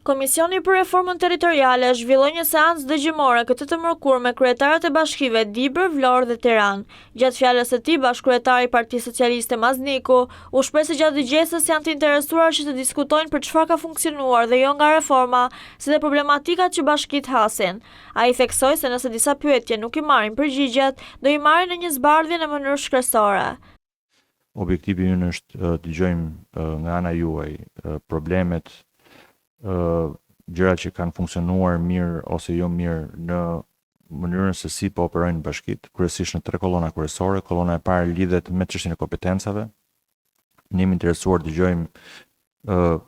Komisioni për Reformën Territoriale zhvilloi një seancë dëgjimore këtë të mërkurë me kryetarët e bashkive Dibër, Vlorë dhe Tiranë. Gjatë fjalës së tij, bashkëkryetari i Partisë Socialiste Mazniku u shpreh se gjatë dëgjesës janë të interesuar që të diskutojnë për çfarë ka funksionuar dhe jo nga reforma, si dhe problematikat që bashkitë hasin. Ai theksoi se nëse disa pyetje nuk i marrin përgjigjet, do i marrin në një zbardhje në mënyrë shkresore. Objektivi ynë është dëgjojmë nga ana juaj problemet, gjërat që kanë funksionuar mirë ose jo mirë në mënyrën se si po operojnë bashkitë, kryesisht në 3 kolona kryesore. Kolona e parë lidhet me çështjen e kompetencave. Ne jemi interesuar të dëgjojmë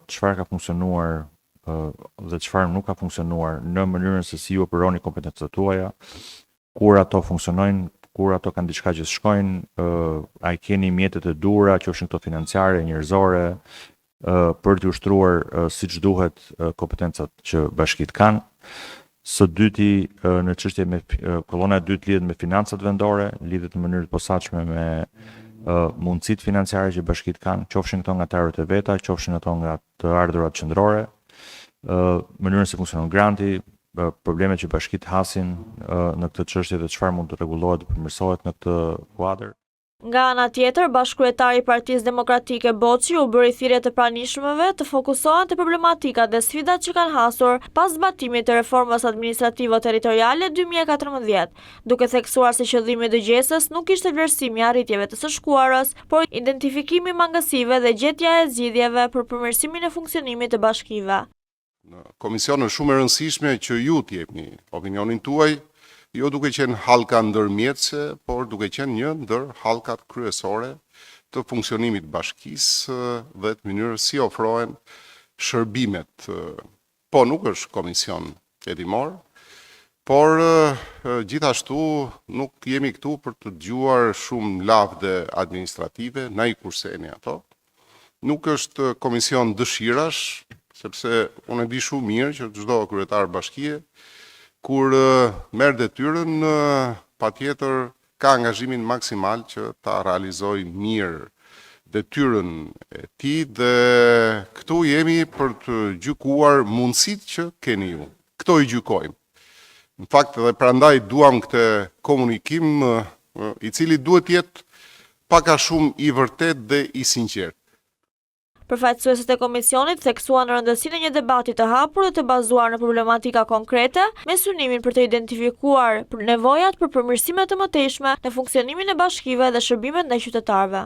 çfarë ka funksionuar dhe çfarë nuk ka funksionuar në mënyrën se si operoni kompetencat tuaja, kur ato funksionojnë, kur ato kanë diçka që shkojnë, a i keni mjetet e duhura, qofshin këto financiare, njerëzore, për të ushtruar siç duhet kompetencat që bashkitë kanë. Së dyti, në çështje me kolona e dytë lidhet me financat vendore, lidhet në mënyrë të posaçme me mundësitë financiare që bashkitë kanë, qofshin këto nga të ardhurat e veta, qofshin ato nga të ardhurat qendrore, mënyrën se funksionon granti, problemet që bashkitë hasin në këtë çështje dhe çfarë mund të rregullohet dhe përmirësohet në këtë kuadër. Nga ana tjetër, bashkëkryetari i Partisë Demokratike Boçi u bëri thirrje të pranishmëve të fokusohen te problematikat dhe sfidat që kanë hasur pas zbatimit të reformës administrativo-territoriale 2014, duke theksuar se qëllimi i dëgjesës nuk ishte vlerësimi i arritjeve të së shkuarës, por identifikimi i mangësive dhe gjetja e zgjidhjeve për përmirësimin e funksionimit të bashkive. Në komision është shumë e rëndësishme që ju t'jepni opinionin tuaj, jo duke qenë hallka ndërmjetëse, por duke qenë një ndër hallkat kryesore të funksionimit bashkisë dhe të mënyrës si ofrohen shërbimet. Po nuk është komision hetimor, por gjithashtu nuk jemi këtu për të dëgjuar shumë lavde administrative, na i kurseni ato. Nuk është komision dëshirash, sepse unë e di shumë mirë që çdo kryetar bashkie kur merr detyrën, patjetër ka angazhimin maksimal që ta realizojë mirë detyrën e tij dhe këtu jemi për të gjykuar mundësitë që keni ju. Këto i gjykojmë. Në fakt edhe prandaj duam këtë komunikim i cili duhet të jetë pak a shumë i vërtet dhe i sinqert. Përfaqësuesit e komisionit theksuan rëndësinë e një debati të hapur dhe të bazuar në problematika konkrete, me synimin për të identifikuar nevojat për përmirësime të mëtejshme në funksionimin e bashkive dhe shërbimet ndaj qytetarëve.